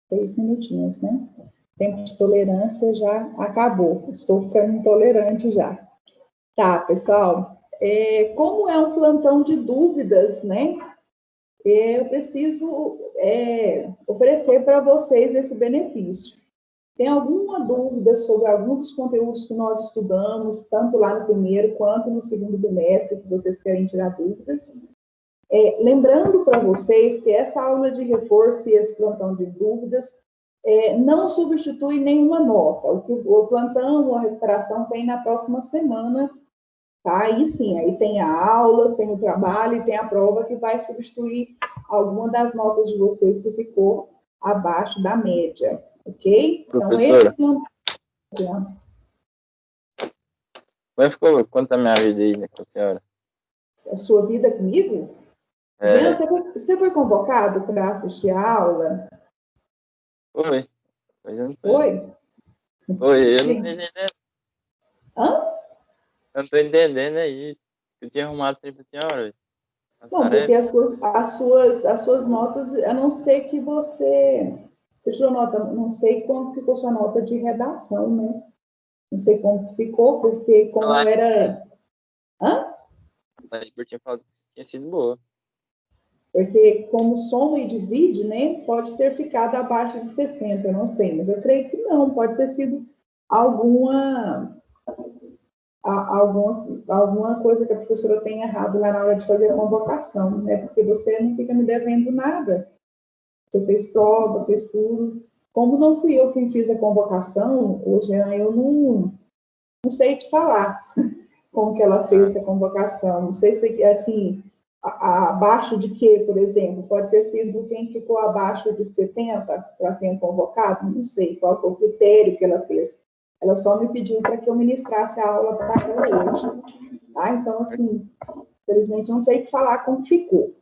6 minutinhos, né? O tempo de tolerância já acabou. Estou ficando intolerante já. Tá, pessoal. Como é um plantão de dúvidas, né? Eu preciso oferecer para vocês esse benefício. Tem alguma dúvida sobre algum dos conteúdos que nós estudamos, tanto lá no primeiro quanto no segundo bimestre, que vocês querem tirar dúvidas? Lembrando para vocês que essa aula de reforço e esse plantão de dúvidas não substitui nenhuma nota. O plantão ou a recuperação tem na próxima semana, tá? Aí sim, aí tem a aula, tem o trabalho e tem a prova que vai substituir alguma das notas de vocês que ficou abaixo da média, ok? Professora, então, esse plantão... como ficou? Conta a minha vida aí, né, com a senhora. A sua vida comigo? Jean, você foi convocado para assistir a aula? Foi. Mas eu não Foi? Foi, eu não tô entendendo. Hã? Eu não tô entendendo, é isso. Eu tinha arrumado sempre pra senhora. Não, porque as suas notas, a não ser que você tirou nota, não sei como ficou sua nota de redação, né? Não sei como ficou, porque como era... Hã? A gente tinha falado que tinha sido boa. Porque como soma e divide, né, pode ter ficado abaixo de 60, eu não sei, mas eu creio que não, pode ter sido alguma coisa que a professora tenha errado lá na hora de fazer a convocação, né, porque você não fica me devendo nada. Você fez prova, fez tudo. Como não fui eu quem fiz a convocação, hoje eu não sei te falar como que ela fez essa convocação. Não sei se, assim, abaixo de quê, por exemplo? Pode ter sido quem ficou abaixo de 70 para ter convocado? Não sei qual foi o critério que ela fez. Ela só me pediu para que eu ministrasse a aula para ela hoje. Tá? Então, assim, infelizmente, não sei te falar como ficou.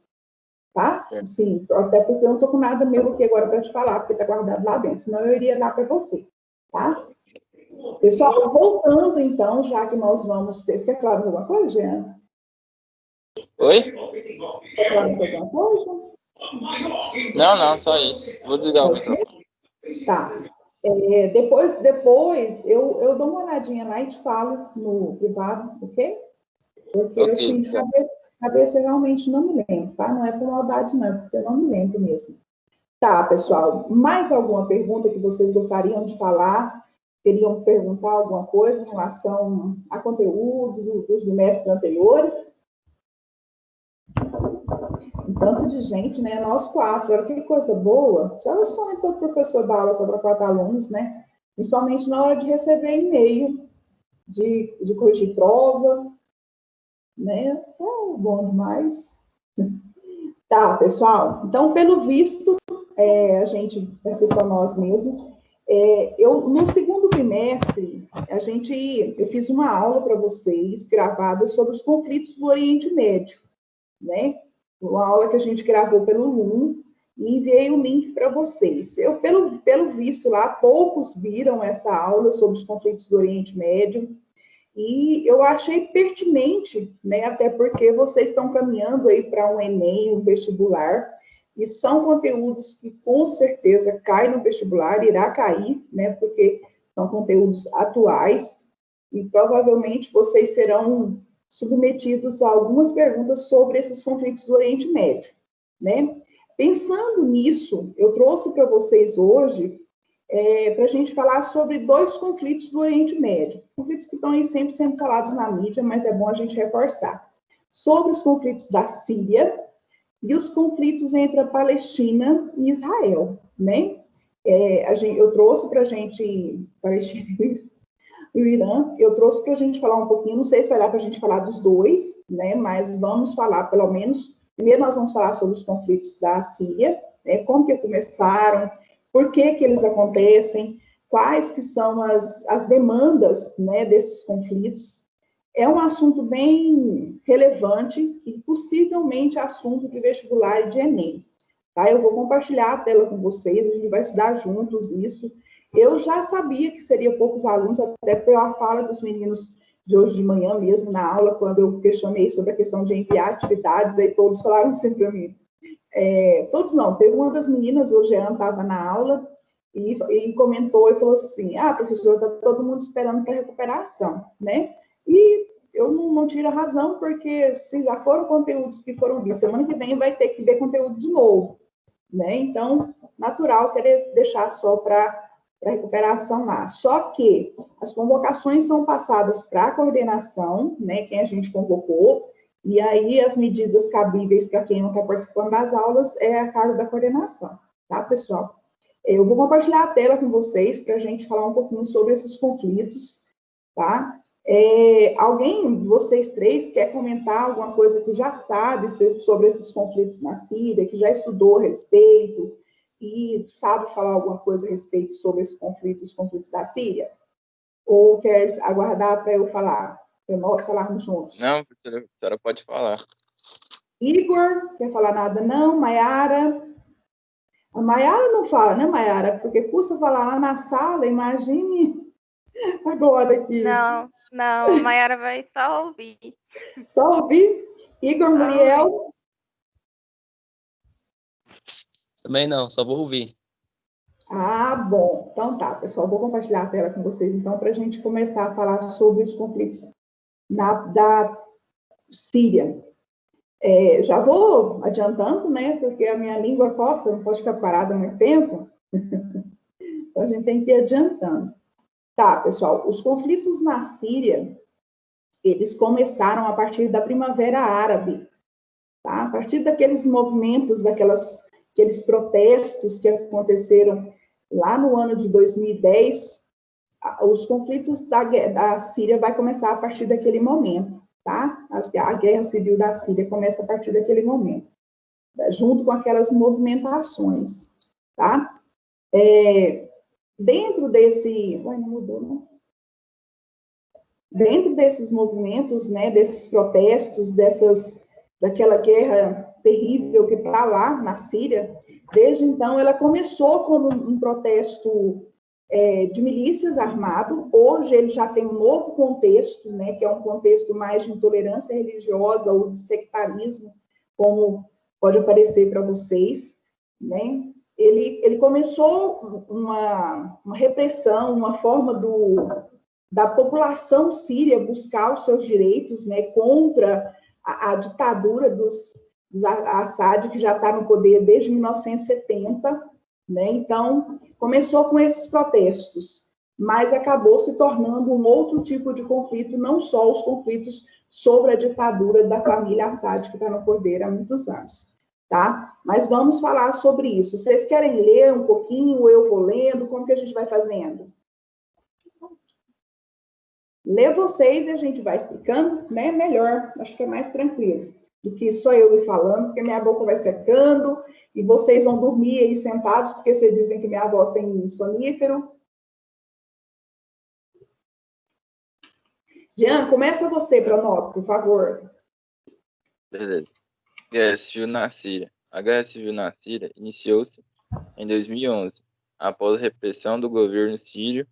Tá? Sim, até porque eu não estou com nada meu aqui agora para te falar, porque está guardado lá dentro, senão eu iria dar para você, tá? Pessoal, voltando então, já que nós vamos ter... Você quer falar de alguma coisa, Jean? Oi? Quer falar de alguma coisa? Não, só isso. Vou desligar o microfone. Tá. Depois eu dou uma olhadinha lá e te falo no privado, ok? Porque Ok, assim, de cabeça eu realmente não me lembro, tá? Não é por maldade, não, é porque eu não me lembro mesmo. Tá, pessoal. Mais alguma pergunta que vocês gostariam de falar? Queriam perguntar alguma coisa em relação a conteúdo dos bimestres anteriores? Um tanto de gente, né? Nós 4. Olha que coisa boa. Isso é o sonho de todo professor dar aula só para 4 alunos, né? Principalmente na hora de receber e-mail, de corrigir prova, né? Isso é bom demais. Tá, pessoal. Então, pelo visto, a gente vai ser só nós mesmos. No segundo bimestre, eu fiz uma aula para vocês, gravada, sobre os conflitos do Oriente Médio, né? Uma aula que a gente gravou pelo Loom e enviei o link para vocês. Pelo visto lá, poucos viram essa aula sobre os conflitos do Oriente Médio, e eu achei pertinente, né, até porque vocês estão caminhando aí para um Enem, um vestibular, e são conteúdos que com certeza caem no vestibular, irá cair, né, porque são conteúdos atuais, e provavelmente vocês serão submetidos a algumas perguntas sobre esses conflitos do Oriente Médio, né? Pensando nisso, eu trouxe para vocês hoje para a gente falar sobre 2 conflitos do Oriente Médio. Conflitos que estão aí sempre sendo falados na mídia, mas é bom a gente reforçar. Sobre os conflitos da Síria e os conflitos entre a Palestina e Israel, né? Eu trouxe para a gente, Palestina e o Irã, eu trouxe para a gente falar um pouquinho, não sei se vai dar para a gente falar dos 2, né? Mas vamos falar, pelo menos, primeiro nós vamos falar sobre os conflitos da Síria, né? Como que começaram, por que eles acontecem, quais que são as demandas, né, desses conflitos. É um assunto bem relevante e possivelmente assunto de vestibular e de Enem. Tá? Eu vou compartilhar a tela com vocês, a gente vai estudar juntos isso. Eu já sabia que seria poucos alunos, até pela fala dos meninos de hoje de manhã mesmo, na aula, quando eu questionei sobre a questão de enviar atividades, aí todos falaram assim para mim, todos não, teve uma das meninas, o Jean estava na aula, e comentou e falou assim, professor, está todo mundo esperando para recuperação, né? E eu não tiro a razão, porque se já foram conteúdos que foram vistos, semana que vem vai ter que ver conteúdo de novo, né? Então, natural querer deixar só para recuperação lá. Só que as convocações são passadas para a coordenação, né, quem a gente convocou, e aí as medidas cabíveis para quem não está participando das aulas é a cargo da coordenação, tá, pessoal? Eu vou compartilhar a tela com vocês para a gente falar um pouquinho sobre esses conflitos, tá? Alguém de vocês três quer comentar alguma coisa que já sabe sobre esses conflitos na Síria, que já estudou a respeito e sabe falar alguma coisa a respeito sobre esses conflitos, os conflitos da Síria? Ou quer aguardar para eu falar, para nós falarmos juntos? Não, professora, a senhora pode falar. Igor, quer falar nada não? Maiara? A Maiara não fala, né, Maiara? Porque custa falar lá na sala, imagine agora aqui. Não, a Maiara vai só ouvir. Só ouvir? Igor Muriel? Também não, só vou ouvir. Bom. Então tá, pessoal, vou compartilhar a tela com vocês, então, para a gente começar a falar sobre os conflitos da Síria. Já vou adiantando, né, porque a minha língua coça, não pode ficar parada muito tempo. Então, a gente tem que ir adiantando. Tá, pessoal, os conflitos na Síria, eles começaram a partir da Primavera Árabe, tá? A partir daqueles movimentos, aqueles protestos que aconteceram lá no ano de 2010, os conflitos da Síria vai começar a partir daquele momento, tá? A guerra civil da Síria começa a partir daquele momento, junto com aquelas movimentações, tá? Dentro desse... Ué, não mudou, não? Dentro desses movimentos, né, desses protestos, daquela guerra terrível que está lá na Síria, desde então ela começou como um protesto de milícias armado. Hoje ele já tem um novo contexto, né, que é um contexto mais de intolerância religiosa ou de sectarismo, como pode aparecer para vocês, né? Ele começou uma repressão, uma forma da população síria buscar os seus direitos, né, contra a ditadura dos Assad, que já está no poder desde 1970, né? Então, começou com esses protestos, mas acabou se tornando um outro tipo de conflito, não só os conflitos sobre a ditadura da família Assad, que está no poder há muitos anos, tá? Mas vamos falar sobre isso. Vocês querem ler um pouquinho, ou eu vou lendo? Como que a gente vai fazendo? Lê vocês e a gente vai explicando, né? Melhor, acho que é mais tranquilo do que só eu ir falando, porque minha boca vai secando e vocês vão dormir aí sentados, porque vocês dizem que minha voz tem sonífero. Jean, começa você para nós, por favor. Beleza. Guerra Civil na Síria. A Guerra Civil na Síria iniciou-se em 2011, após a repressão do governo sírio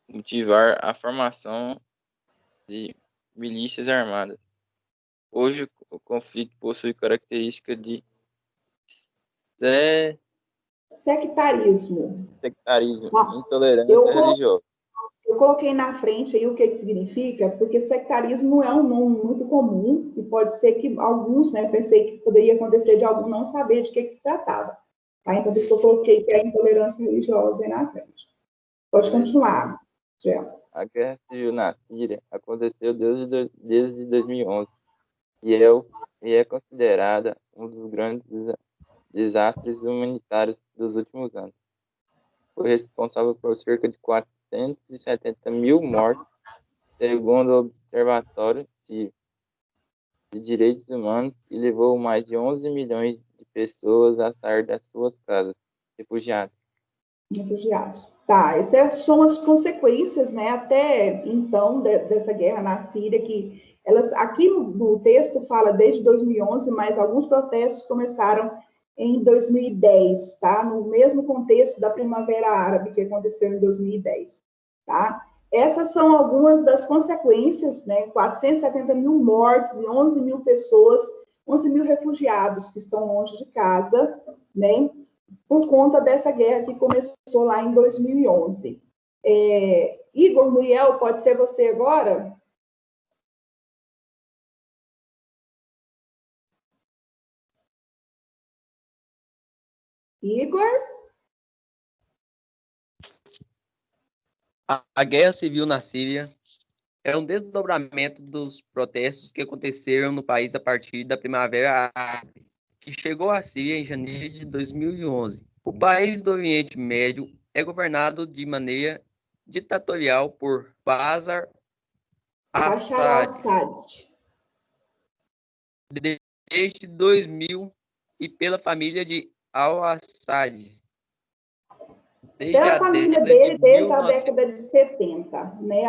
motivar a formação de milícias armadas. Hoje, o conflito possui característica de Sectarismo. Intolerância religiosa. Eu coloquei na frente aí o que significa, porque sectarismo é um nome muito comum, e pode ser que alguns, né, eu pensei que poderia acontecer de algum não saber de que se tratava. Tá? Então, por isso que eu coloquei que é a intolerância religiosa aí na frente. Pode continuar, Jean. A Guerra Civil na Síria aconteceu desde 2011 e é considerada um dos grandes desastres humanitários dos últimos anos. Foi responsável por cerca de 470 mil mortes, segundo o Observatório Sírio de Direitos Humanos, e levou mais de 11 milhões de pessoas a sair das suas casas, refugiados. Tá, essas são as consequências, né, até então, dessa guerra na Síria, que elas, aqui no texto fala desde 2011, mas alguns protestos começaram em 2010, tá? No mesmo contexto da Primavera Árabe, que aconteceu em 2010, tá? Essas são algumas das consequências, né? 470 mil mortes e 11 mil pessoas 11 mil refugiados que estão longe de casa, né, por conta dessa guerra que começou lá em 2011. Igor, Muriel, pode ser você agora? Igor? A guerra civil na Síria é um desdobramento dos protestos que aconteceram no país a partir da Primavera Árabe, que chegou à Síria em janeiro de 2011. O país do Oriente Médio é governado de maneira ditatorial por Bashar al-Assad desde 2000 e pela família de al-Assad pela família dele desde a década de 70, né?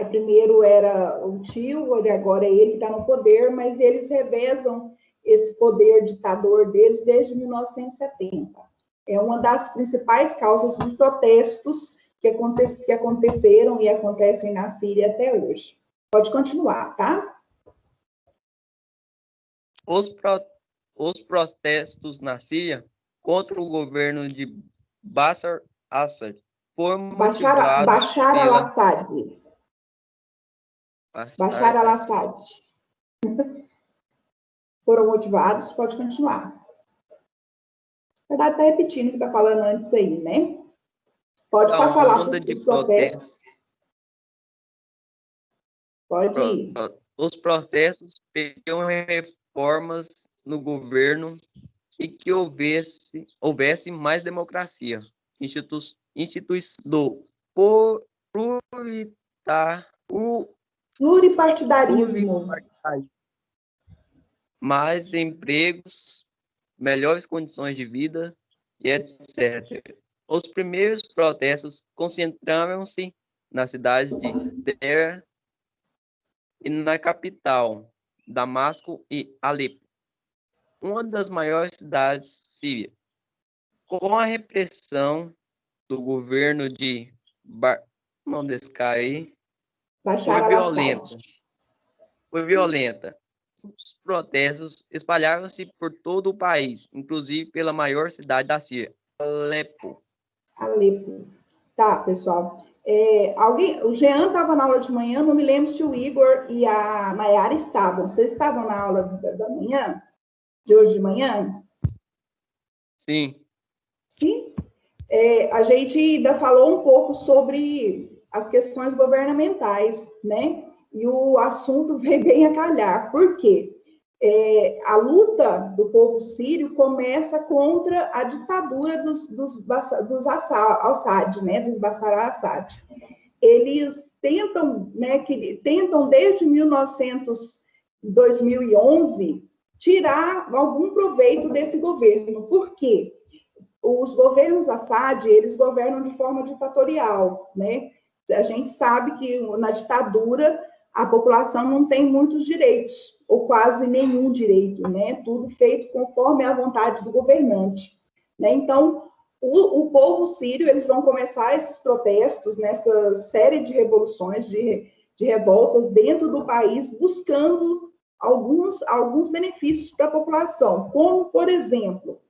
Primeiro era o tio, agora é ele que está no poder, mas eles revezam esse poder ditador deles desde 1970. É uma das principais causas de protestos que aconteceram e acontecem na Síria até hoje. Pode continuar, tá? Os protestos na Síria contra o governo de Bashar al-Assad foram motivados Bashar al-Assad. Bashar al-Assad. Foram motivados, pode continuar. Na verdade, está repetindo o que está falando antes aí, né? Pode passar lá para os protestos. Pode ir. Os protestos pediam reformas no governo e que houvesse mais democracia. Instituições do pluripartidarismo. Mais empregos, melhores condições de vida e etc. Os primeiros protestos concentraram-se na cidade de Deira e na capital, Damasco e Alepo, uma das maiores cidades sírias. Com a repressão do governo de Bashar al-Assad foi violenta. Os protestos espalharam-se por todo o país, inclusive pela maior cidade da Síria, Alepo. Tá, pessoal. O Jean estava na aula de manhã, não me lembro se o Igor e a Mayara estavam. Vocês estavam na aula da manhã? De hoje de manhã? Sim. Sim? A gente ainda falou um pouco sobre as questões governamentais, né? E o assunto veio bem a calhar. Por quê? A luta do povo sírio começa contra a ditadura dos Assad, né? Dos Bashar al-Assad. Eles tentam, né? Tentam desde 2011 tirar algum proveito desse governo. Por quê? Os governos Assad, eles governam de forma ditatorial, né? A gente sabe que na ditadura a população não tem muitos direitos, ou quase nenhum direito, né? Tudo feito conforme a vontade do governante, né? Então, o povo sírio, eles vão começar esses protestos, nessa série de revoluções, de revoltas dentro do país, buscando alguns benefícios para a população, como, por exemplo,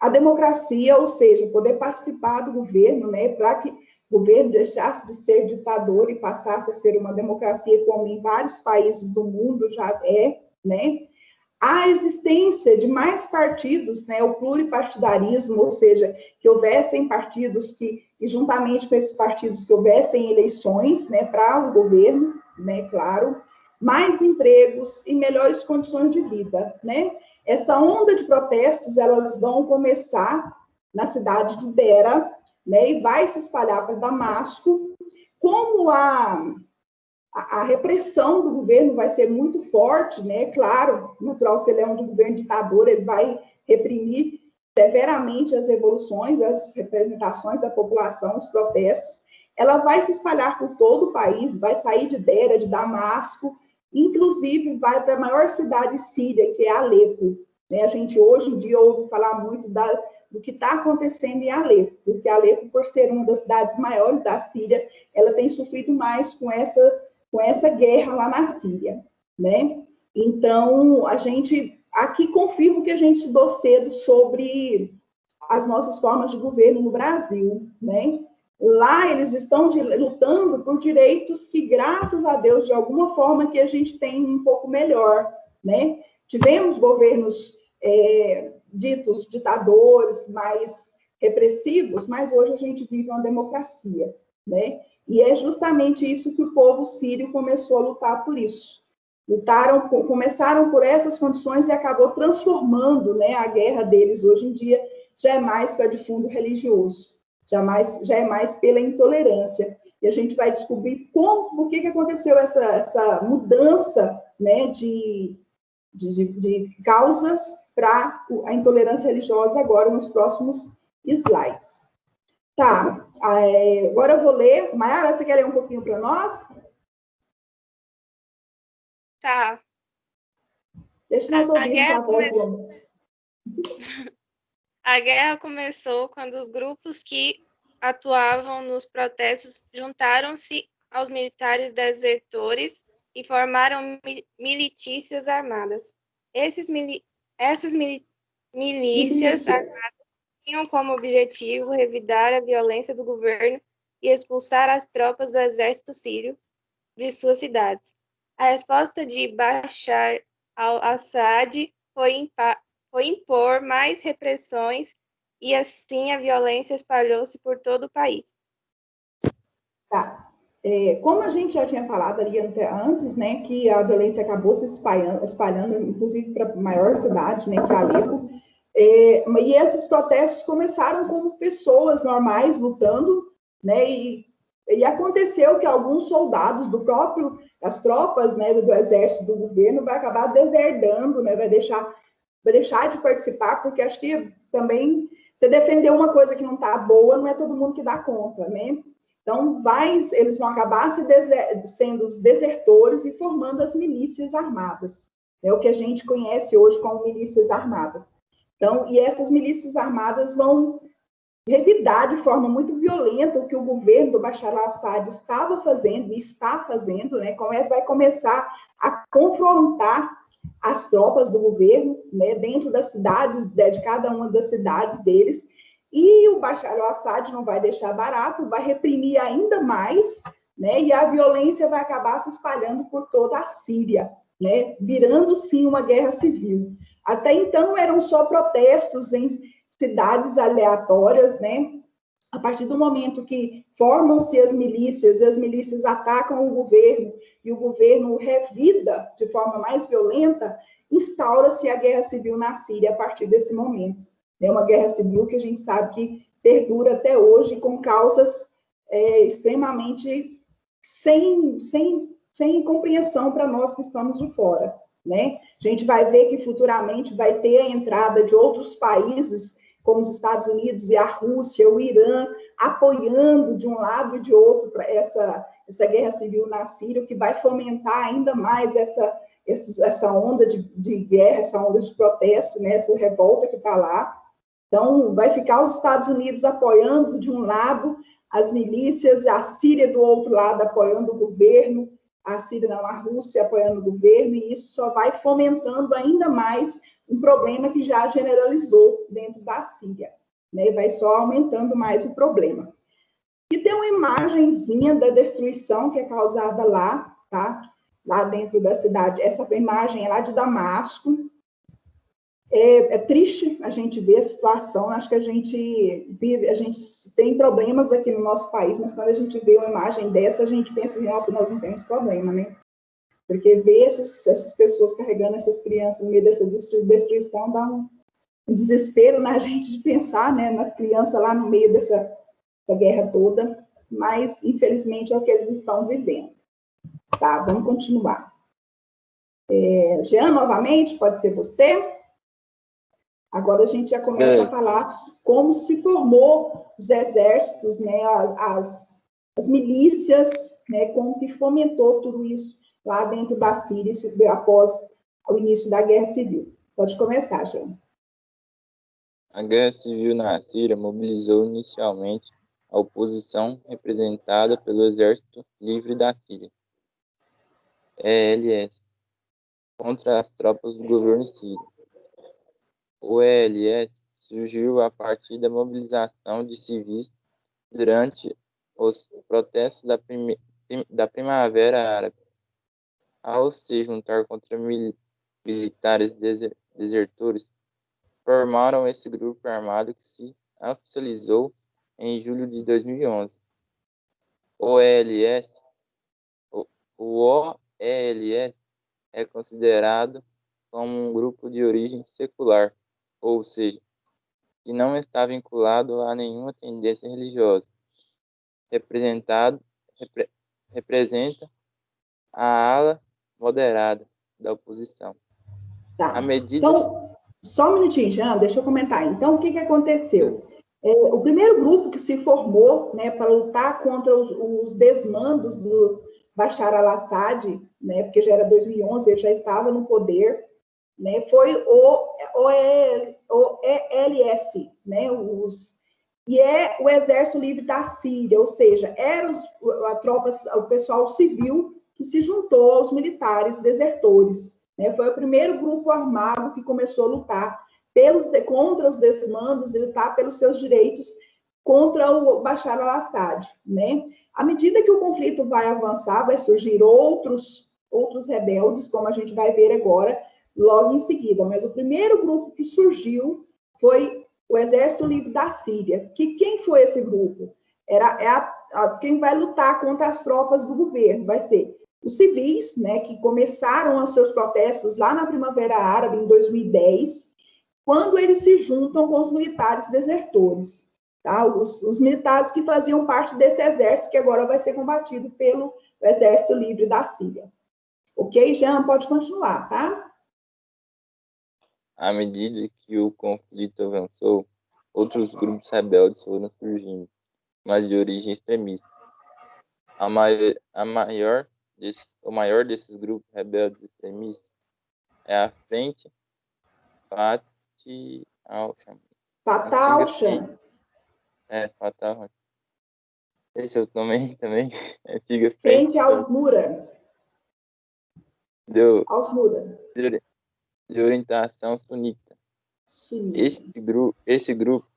a democracia, ou seja, poder participar do governo, né, para que o governo deixasse de ser ditador e passasse a ser uma democracia, como em vários países do mundo já é, né? A existência de mais partidos, né, o pluripartidarismo, ou seja, que houvessem partidos que, juntamente com esses partidos, que houvessem eleições, né, para o governo, né, claro, mais empregos e melhores condições de vida, né? Essa onda de protestos, elas vão começar na cidade de Deira, né, e vai se espalhar para Damasco. Como a repressão do governo vai ser muito forte, né? Claro, natural, se ele é um governo ditador, ele vai reprimir severamente as revoluções, as representações da população, os protestos. Ela vai se espalhar por todo o país, vai sair de Deira, de Damasco, inclusive vai para a maior cidade síria, que é Alepo, né? A gente hoje em dia ouve falar muito do que está acontecendo em Alepo, porque Alepo, por ser uma das cidades maiores da Síria, ela tem sofrido mais com essa guerra lá na Síria, né? Então, a gente aqui confirmo que a gente estudou cedo sobre as nossas formas de governo no Brasil, né? Lá eles estão lutando por direitos que, graças a Deus, de alguma forma que a gente tem um pouco melhor, né? Tivemos governos ditos ditadores, mais repressivos, mas hoje a gente vive uma democracia, né? E é justamente isso que o povo sírio começou a lutar por isso. Começaram por essas condições e acabou transformando, né, a guerra deles hoje em dia já é mais para de fundo religioso, já é mais pela intolerância. E a gente vai descobrir por que aconteceu essa mudança, né, de causas para a intolerância religiosa agora nos próximos slides. Tá, agora eu vou ler. Mayara, você quer ler um pouquinho para nós? Tá. Deixa nós ouvirmos a voz do homem. A guerra começou quando os grupos que atuavam nos protestos juntaram-se aos militares desertores e formaram milícias armadas. Essas milícias armadas tinham como objetivo revidar a violência do governo e expulsar as tropas do exército sírio de suas cidades. A resposta de Bashar al-Assad foi impor mais repressões e assim a violência espalhou-se por todo o país. Tá. Como a gente já tinha falado ali antes, né, que a violência acabou se espalhando inclusive para a maior cidade, né, que é Alepo, e esses protestos começaram como pessoas normais lutando, né, e aconteceu que alguns soldados das tropas, né, do exército do governo vai acabar deserdando, né, vai deixar de participar, porque acho que também você defender uma coisa que não está boa, não é todo mundo que dá conta, né? Então, eles vão acabar sendo os desertores e formando as milícias armadas. É o que a gente conhece hoje como milícias armadas. Então, e essas milícias armadas vão revidar de forma muito violenta o que o governo do Bashar al-Assad estava fazendo e está fazendo, né? Vai começar a confrontar as tropas do governo, né, dentro das cidades, de cada uma das cidades deles, e o Bashar al-Assad não vai deixar barato, vai reprimir ainda mais, né, e a violência vai acabar se espalhando por toda a Síria, né, virando, sim, uma guerra civil. Até então eram só protestos em cidades aleatórias, né, a partir do momento que formam-se as milícias, e as milícias atacam o governo, e o governo revida de forma mais violenta, instaura-se a guerra civil na Síria a partir desse momento. É uma guerra civil que a gente sabe que perdura até hoje, com causas extremamente sem compreensão para nós que estamos de fora, né? A gente vai ver que futuramente vai ter a entrada de outros países, como os Estados Unidos e a Rússia, o Irã, apoiando de um lado e de outro para essa guerra civil na Síria, o que vai fomentar ainda mais essa onda de guerra, essa onda de protesto, né, essa revolta que está lá. Então, vai ficar os Estados Unidos apoiando de um lado as milícias, a Síria do outro lado apoiando o governo, a Rússia apoiando o governo, e isso só vai fomentando ainda mais um problema que já generalizou dentro da Síria, né? Vai só aumentando mais o problema. E tem uma imagenzinha da destruição que é causada lá, tá? Lá dentro da cidade. Essa imagem é lá de Damasco. É triste a gente ver a situação. Acho que a gente tem problemas aqui no nosso país, mas quando a gente vê uma imagem dessa, a gente pensa assim, nossa, nós não temos problema, né? Porque ver essas pessoas carregando essas crianças no meio dessa destruição dá um desespero na gente de pensar, né, na criança lá no meio dessa guerra toda, mas infelizmente é o que eles estão vivendo. Tá, vamos continuar. Jean, novamente, pode ser você? Agora a gente já começa a falar como se formou os exércitos, né, as milícias, né, como que fomentou tudo isso lá dentro da Síria, após o início da Guerra Civil. Pode começar, Jean. A Guerra Civil na Síria mobilizou inicialmente a oposição representada pelo Exército Livre da Síria, ELS, contra as tropas do governo sírio. O ELS surgiu a partir da mobilização de civis durante os protestos da Primavera Árabe. Ao se juntar contra militares desertores, formaram esse grupo armado que se oficializou em julho de 2011. O OELS é considerado como um grupo de origem secular, ou seja, que não está vinculado a nenhuma tendência religiosa. Representa a ala moderada da oposição. Tá. Então, só um minutinho, Jean, deixa eu comentar. Então, o que aconteceu? O primeiro grupo que se formou, né, para lutar contra os desmandos do Bashar al-Assad, né, porque já era 2011, ele já estava no poder, né, foi o ELS, né, e é o Exército Livre da Síria, ou seja, era o pessoal civil que se juntou aos militares desertores, né, foi o primeiro grupo armado que começou a lutar contra os desmandos e lutar pelos seus direitos contra o Bashar al-Assad, né? À medida que o conflito vai avançar, vai surgir outros rebeldes, como a gente vai ver agora, logo em seguida. Mas o primeiro grupo que surgiu foi o Exército Livre da Síria. Quem foi esse grupo? Quem vai lutar contra as tropas do governo vai ser os civis, né, que começaram os seus protestos lá na Primavera Árabe, em 2010, quando eles se juntam com os militares desertores, tá? Os militares que faziam parte desse exército, que agora vai ser combatido pelo Exército Livre da Síria. Ok, Jean, pode continuar, tá? À medida que o conflito avançou, outros grupos rebeldes foram surgindo, mas de origem extremista. O maior desses grupos rebeldes extremistas é a Frente Fatah al-Sham. Fatah al-Sham. Fatah al-Sham. Esse eu também. Antiga Frente al-Nura. De orientação sunita. Esse grupo,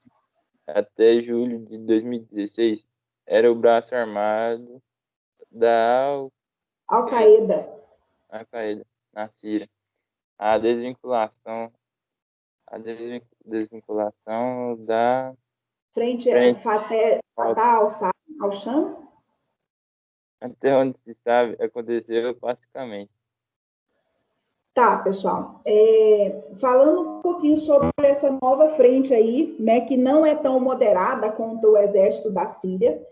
até julho de 2016, era o braço armado da Al-Qaeda na Síria. A desvinculação da Frente Fatah al-Sham, até onde se sabe, aconteceu pacificamente. Tá, pessoal. Falando um pouquinho sobre essa nova frente aí, né, que não é tão moderada contra o exército da Síria,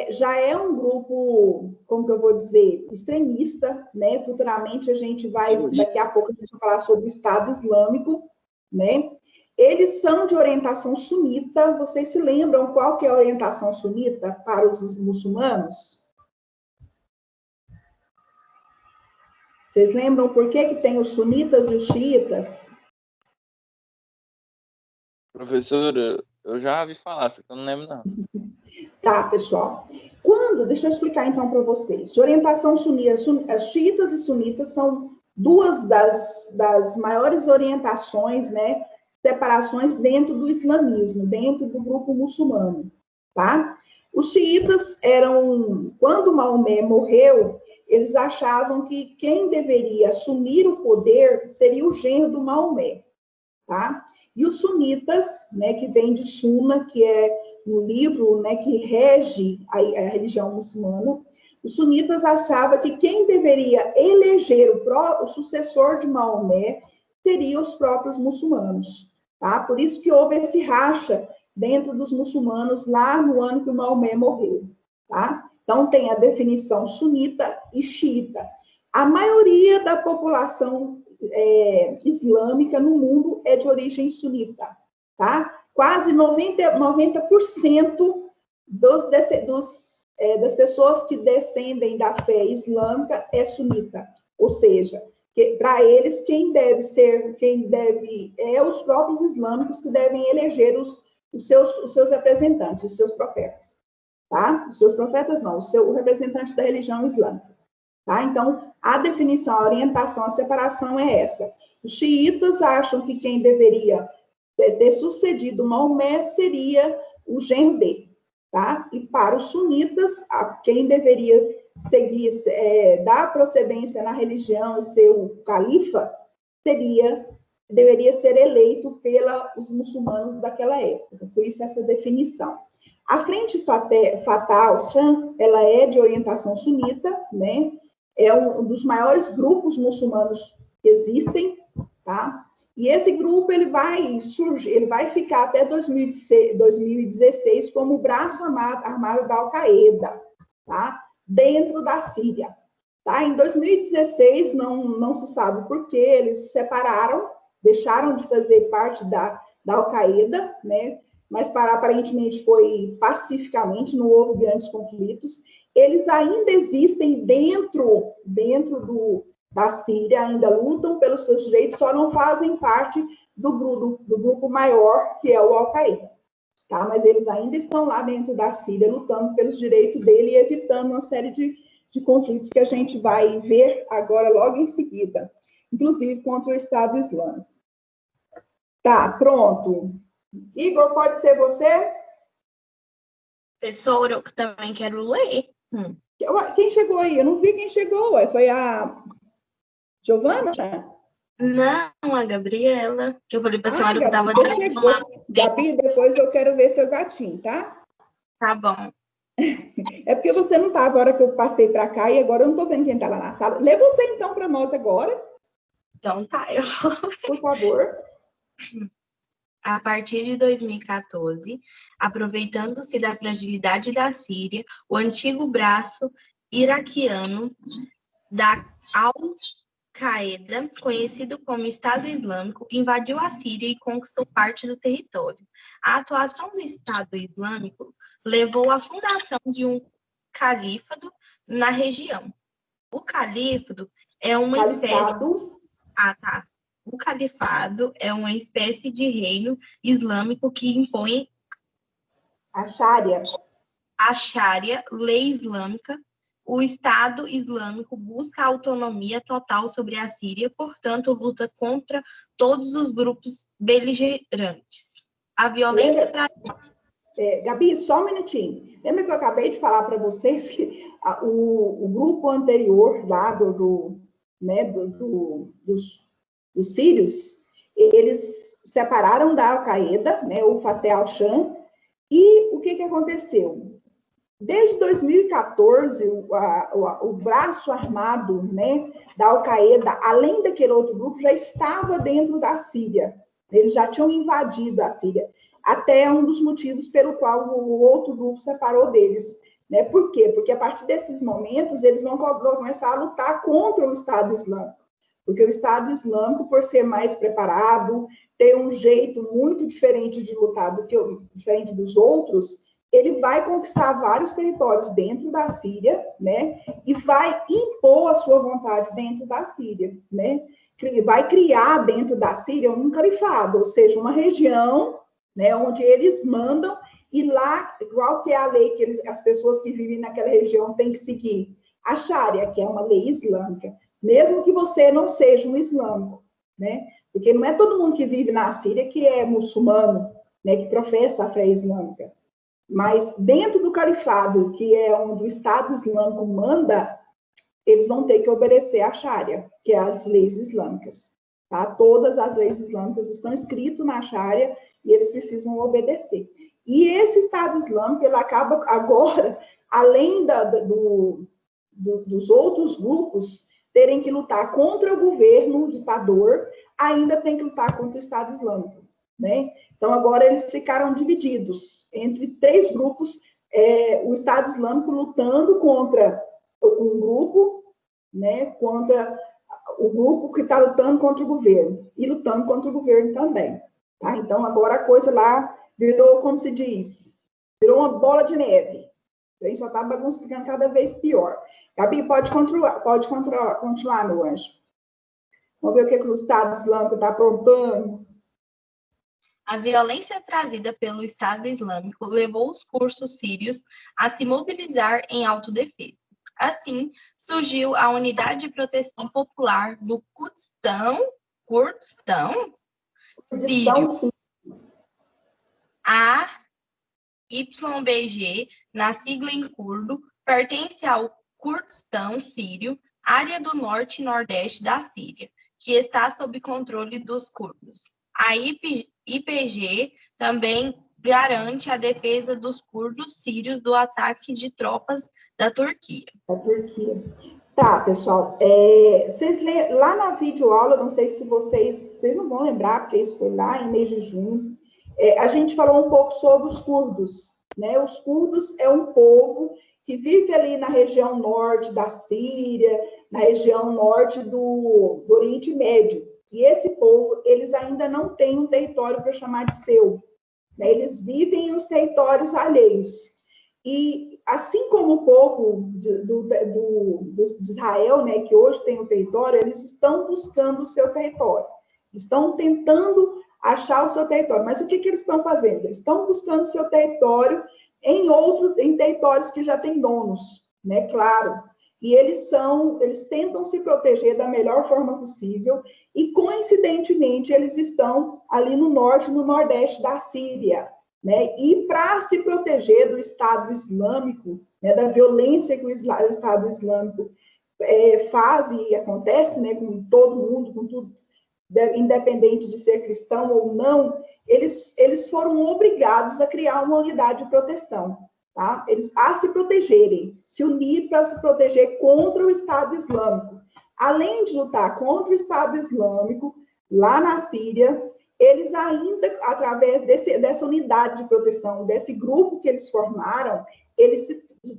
já é um grupo, como que eu vou dizer, extremista, né? Futuramente a gente daqui a pouco a gente vai falar sobre o Estado Islâmico, né? Eles são de orientação sunita. Vocês se lembram qual que é a orientação sunita para os muçulmanos? Vocês lembram por que tem os sunitas e os xiitas? Professora, eu já ouvi falar, só que eu não lembro não. Tá, pessoal. Deixa eu explicar então para vocês. De orientação sunita, as xiitas e sunitas são duas das maiores orientações, né, separações dentro do islamismo, dentro do grupo muçulmano, tá? Os xiitas quando Maomé morreu, eles achavam que quem deveria assumir o poder seria o genro do Maomé, tá? E os sunitas, né, que vem de Sunna, que é um livro, né, que rege a religião muçulmana, os sunitas achavam que quem deveria eleger o sucessor de Maomé seria os próprios muçulmanos, tá? Por isso que houve esse racha dentro dos muçulmanos lá no ano que o Maomé morreu, tá? Então, tem a definição sunita e xiita. A maioria da população islâmica no mundo é de origem sunita, tá? Quase 90% das pessoas que descendem da fé islâmica é sunita. Ou seja, para eles, os próprios islâmicos que devem eleger os seus representantes, os seus profetas. Tá? Os seus profetas não, o representante da religião islâmica. Tá? Então, a definição, a orientação, a separação é essa. Os xiitas acham que quem deveria ter sucedido Maomé seria o genro dele, tá? E para os sunitas, quem deveria seguir, dar procedência na religião e ser o califa, deveria ser eleito pelos muçulmanos daquela época. Por isso essa definição. A Frente Fatah al-Sham, ela é de orientação sunita, né? É um dos maiores grupos muçulmanos que existem, tá? E esse grupo ele vai surgir, ele vai ficar até 2016 como o braço armado da Al-Qaeda, tá? Dentro da Síria. Tá? Em 2016, não se sabe por que eles se separaram, deixaram de fazer parte da Al-Qaeda, né? Mas aparentemente foi pacificamente, não houve grandes conflitos. Eles ainda existem dentro da Síria, ainda lutam pelos seus direitos, só não fazem parte do grupo maior, que é o Al-Qaeda. Tá? Mas eles ainda estão lá dentro da Síria, lutando pelos direitos dele e evitando uma série de conflitos que a gente vai ver agora, logo em seguida, inclusive contra o Estado Islâmico. Tá, pronto. Igor, pode ser você? Professora, eu também quero ler. Quem chegou aí? Eu não vi quem chegou. Foi a Giovana? Não, a Gabriela, que eu falei para a senhora que eu estava dando uma... Gabi, depois eu quero ver seu gatinho, tá? Tá bom. É porque você não estava a hora que eu passei para cá e agora eu não estou vendo quem está lá na sala. Lê você, então, para nós agora. Então tá, eu vou... Por favor. A partir de 2014, aproveitando-se da fragilidade da Síria, o antigo braço iraquiano da Al-Qaeda, conhecido como Estado Islâmico, invadiu a Síria e conquistou parte do território. A atuação do Estado Islâmico levou à fundação de um califado na região. O califado é uma espécie... O califado é uma espécie de reino islâmico que impõe a Sharia, lei islâmica. O Estado Islâmico busca autonomia total sobre a Síria, portanto, luta contra todos os grupos beligerantes. A violência... Gabi, só um minutinho. Lembra que eu acabei de falar para vocês que o grupo anterior lá dos sírios, eles separaram da Al-Qaeda, né, o Fatah al-Sham, e o que aconteceu? Desde 2014, o braço armado, né, da Al-Qaeda, além daquele outro grupo, já estava dentro da Síria. Eles já tinham invadido a Síria. Até um dos motivos pelo qual o outro grupo separou deles. Né? Por quê? Porque a partir desses momentos, eles vão começar a lutar contra o Estado Islâmico. Porque o Estado Islâmico, por ser mais preparado, ter um jeito muito diferente de lutar diferente dos outros, ele vai conquistar vários territórios dentro da Síria, né? E vai impor a sua vontade dentro da Síria, né? Vai criar dentro da Síria um califado, ou seja, uma região, né, onde eles mandam, e lá, igual que é a lei que as pessoas que vivem naquela região têm que seguir, a Sharia, que é uma lei islâmica, mesmo que você não seja um islâmico, né? Porque não é todo mundo que vive na Síria que é muçulmano, né, que professa a fé islâmica. Mas dentro do califado, que é onde o Estado Islâmico manda, eles vão ter que obedecer a Sharia, que é as leis islâmicas. Tá? Todas as leis islâmicas estão escritas na Sharia e eles precisam obedecer. E esse Estado Islâmico, ele acaba agora, além dos outros grupos terem que lutar contra o governo ditador, ainda tem que lutar contra o Estado Islâmico, né? Então, agora eles ficaram divididos entre 3 grupos, o Estado Islâmico lutando contra um grupo, né? Contra o grupo que está lutando contra o governo, e lutando contra o governo também, tá? Então, agora a coisa lá virou, como se diz, virou uma bola de neve. A gente só está ficando cada vez pior. Gabi, pode continuar, meu anjo. Vamos ver o que o Estado Islâmico está aprontando. A violência trazida pelo Estado Islâmico levou os cursos sírios a se mobilizar em autodefesa. Assim, surgiu a Unidade de Proteção Popular do Kurdistão Kurdistão Kurdistão, Sírio, a YPG, na sigla em curdo, pertence ao Kurdistão Sírio, área do norte e nordeste da Síria, que está sob controle dos curdos. A YPG também garante a defesa dos curdos sírios do ataque de tropas da Turquia. Da Turquia. Tá, pessoal. Lá na videoaula, não sei se vocês não vão lembrar, porque isso foi lá em mês de junho, a gente falou um pouco sobre os curdos, né? Os curdos é um povo que vive ali na região norte da Síria, na região norte do Oriente Médio. E esse povo, eles ainda não têm um território para chamar de seu, né? Eles vivem em os territórios alheios. E assim como o povo de Israel, né, que hoje tem o território, eles estão buscando o seu território, estão tentando achar o seu território. Mas o que eles estão fazendo? Eles estão buscando o seu território em territórios que já têm donos, né? Claro. E eles tentam se proteger da melhor forma possível, e coincidentemente eles estão ali no norte e no nordeste da Síria, né? E para se proteger do Estado Islâmico, né, da violência que o Estado Islâmico faz e acontece, né, com todo mundo, com tudo, independente de ser cristão ou não, eles foram obrigados a criar uma unidade de proteção, tá? A se protegerem, se unir para se proteger contra o Estado Islâmico. Além de lutar contra o Estado Islâmico, lá na Síria, eles ainda, através dessa unidade de proteção, desse grupo que eles formaram, eles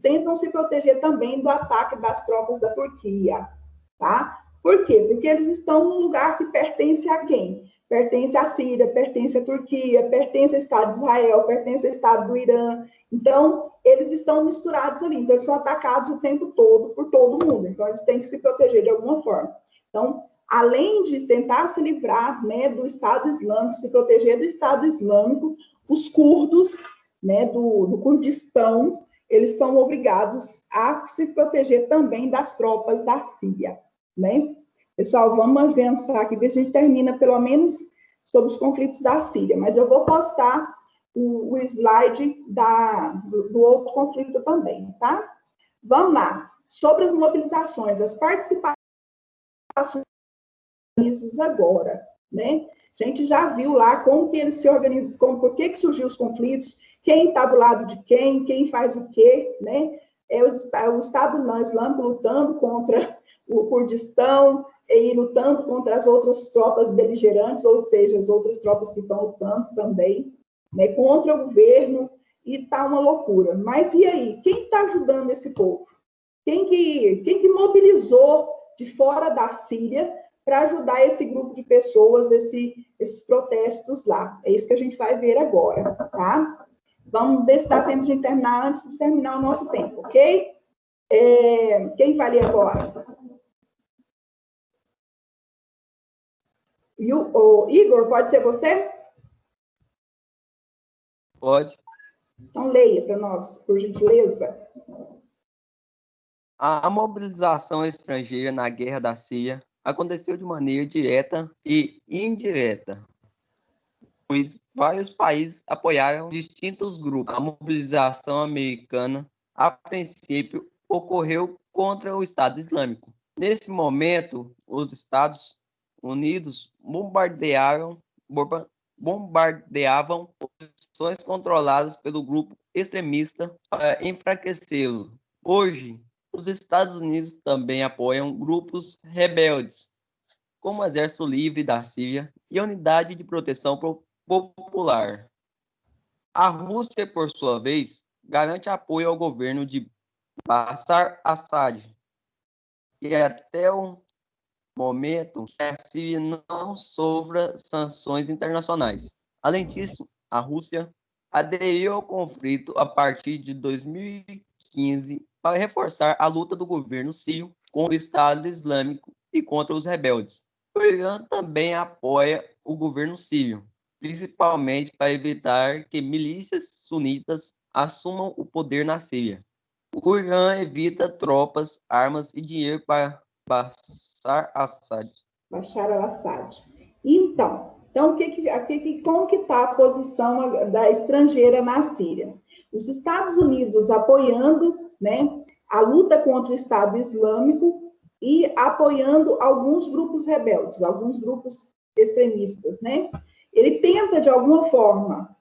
tentam se proteger também do ataque das tropas da Turquia, tá? Por quê? Porque eles estão num lugar que pertence a quem? Pertence à Síria, pertence à Turquia, pertence ao Estado de Israel, pertence ao Estado do Irã. Então, eles estão misturados ali. Então, eles são atacados o tempo todo por todo mundo. Então, eles têm que se proteger de alguma forma. Então, além de tentar se livrar, né, do Estado Islâmico, se proteger do Estado Islâmico, os curdos, né, do Kurdistão, eles são obrigados a se proteger também das tropas da Síria, né? Pessoal, vamos avançar aqui, ver se a gente termina pelo menos sobre os conflitos da Síria, mas eu vou postar o slide do outro conflito também, tá? Vamos lá. Sobre as mobilizações, as participações agora, né? A gente já viu lá como que eles se organizam, por que surgiu os conflitos, quem está do lado de quem faz o quê, né? O Estado Islâmico lutando contra o Kurdistão e lutando contra as outras tropas beligerantes, ou seja, as outras tropas que estão lutando também, né, contra o governo, e está uma loucura. Mas e aí? Quem está ajudando esse povo? Quem que mobilizou de fora da Síria para ajudar esse grupo de pessoas, esses protestos lá? É isso que a gente vai ver agora, tá? Vamos ver se dá tempo de terminar antes de terminar o nosso tempo, ok? Quem vai ler agora? O Igor, pode ser você? Pode. Então, leia para nós, por gentileza. A mobilização estrangeira na Guerra da Síria aconteceu de maneira direta e indireta, pois vários países apoiaram distintos grupos. A mobilização americana, a princípio, ocorreu contra o Estado Islâmico. Nesse momento, os Estados Unidos bombardeavam posições controladas pelo grupo extremista para enfraquecê-lo. Hoje, os Estados Unidos também apoiam grupos rebeldes, como o Exército Livre da Síria e a Unidade de Proteção Popular. A Rússia, por sua vez, garante apoio ao governo de Bashar Assad, e até o momento que a Síria não sofra sanções internacionais. Além disso, a Rússia aderiu ao conflito a partir de 2015 para reforçar a luta do governo sírio contra o Estado Islâmico e contra os rebeldes. O Irã também apoia o governo sírio, principalmente para evitar que milícias sunitas assumam o poder na Síria. O Irã evita tropas, armas e dinheiro para Bashar Assad. Bashar al-Assad. Então como que está a posição da estrangeira na Síria? Os Estados Unidos apoiando, né, a luta contra o Estado Islâmico e apoiando alguns grupos rebeldes, alguns grupos extremistas, né? Ele tenta, de alguma forma,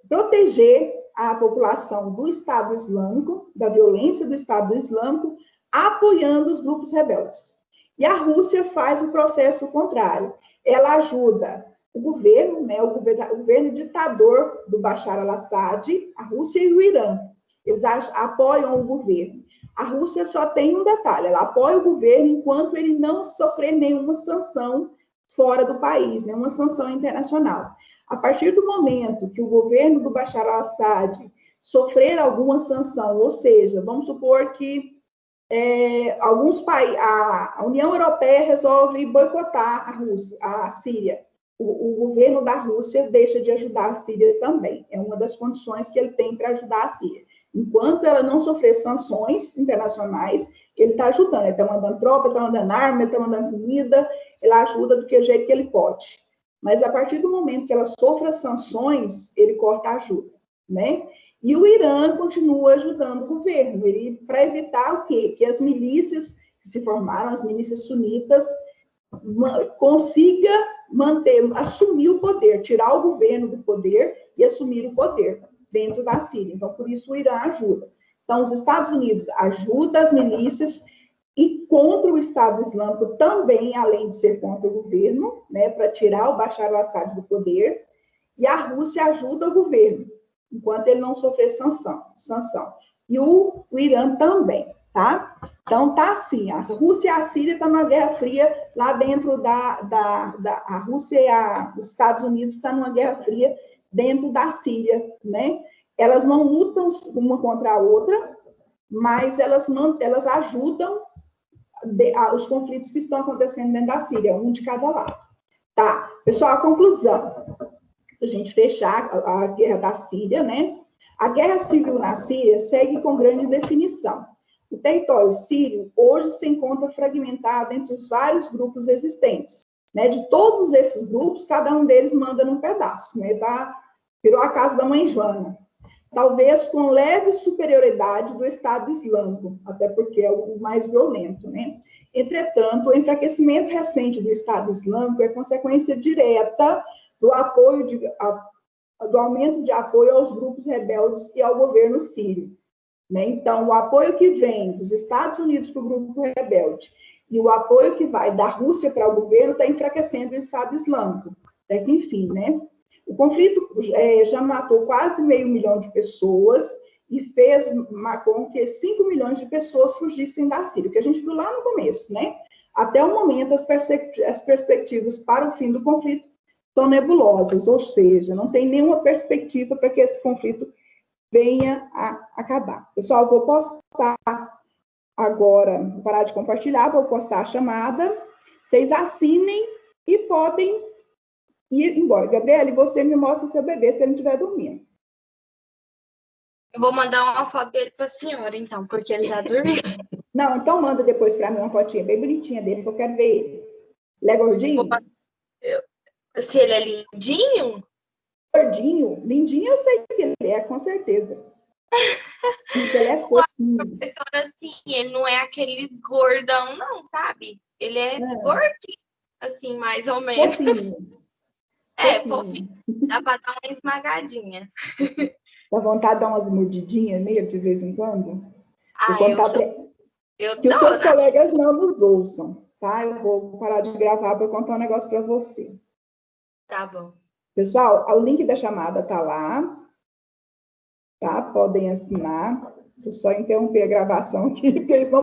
proteger a população do Estado Islâmico, da violência do Estado Islâmico, apoiando os grupos rebeldes. E a Rússia faz o processo contrário. Ela ajuda o governo, né, o governo ditador do Bashar al-Assad, a Rússia e o Irã. Eles apoiam o governo. A Rússia só tem um detalhe, ela apoia o governo enquanto ele não sofrer nenhuma sanção fora do país, nenhuma sanção internacional. A partir do momento que o governo do Bashar al-Assad sofrer alguma sanção, ou seja, vamos supor que alguns países, a União Europeia resolve boicotar a Síria. O governo da Rússia deixa de ajudar a Síria também. É uma das condições que ele tem para ajudar a Síria. Enquanto ela não sofrer sanções internacionais, ele está ajudando. Ele está mandando tropa, está mandando arma, ele está mandando comida, ele ajuda do que o jeito que ele pode. Mas a partir do momento que ela sofra sanções, ele corta a ajuda, né? E o Irã continua ajudando o governo, para evitar o quê? Que as milícias que se formaram, as milícias sunitas, consiga assumir o poder, tirar o governo do poder e assumir o poder dentro da Síria. Então, por isso o Irã ajuda. Então, os Estados Unidos ajudam as milícias e contra o Estado Islâmico também, além de ser contra o governo, né, para tirar o Bashar al-Assad do poder, e a Rússia ajuda o governo, enquanto ele não sofrer sanção. E o Irã também, tá? Então, tá assim, a Rússia e a Síria estão numa guerra fria, lá dentro a Rússia e os Estados Unidos estão numa guerra fria dentro da Síria, né? Elas não lutam uma contra a outra, mas elas ajudam os conflitos que estão acontecendo dentro da Síria, um de cada lado. Tá, pessoal, a conclusão, a gente fechar a guerra da Síria, né? A guerra civil na Síria segue com grande definição. O território sírio hoje se encontra fragmentado entre os vários grupos existentes, né? De todos esses grupos, cada um deles manda num pedaço, né? Virou a casa da mãe Joana. Talvez com leve superioridade do Estado Islâmico, até porque é o mais violento, né? Entretanto, o enfraquecimento recente do Estado Islâmico é consequência direta do aumento de apoio aos grupos rebeldes e ao governo sírio, né? Então, o apoio que vem dos Estados Unidos para o grupo rebelde e o apoio que vai da Rússia para o governo está enfraquecendo o Estado Islâmico. Até que, enfim, né? O conflito já matou quase 500 mil de pessoas e fez com que 5 milhões de pessoas fugissem da Síria, que a gente viu lá no começo, né? Até o momento, as perspectivas para o fim do conflito são nebulosas, ou seja, não tem nenhuma perspectiva para que esse conflito venha a acabar. Pessoal, eu vou postar agora, vou parar de compartilhar, vou postar a chamada, vocês assinem e podem ir embora. Gabriele, você me mostra o seu bebê se ele estiver dormindo. Eu vou mandar uma foto dele para a senhora, então, porque ele já dormiu. Não, então manda depois para mim uma fotinha bem bonitinha dele, que eu quero ver ele. Ele é gordinho? Se ele é lindinho? Gordinho? Lindinho eu sei que ele é, com certeza. Ele é fofinho. Professora, assim, ele não é aqueles gordão, não, sabe? Ele é gordinho, assim, mais ou menos. Fofinho. Fofinho. Dá para dar uma esmagadinha. Dá vontade de dar umas mordidinhas nele de vez em quando? Eu que os seus colegas não nos ouçam, tá? Eu vou parar de gravar para contar um negócio para você. Tá bom. Pessoal, o link da chamada tá lá, tá? Podem assinar. Deixa eu só interromper a gravação aqui, porque eles vão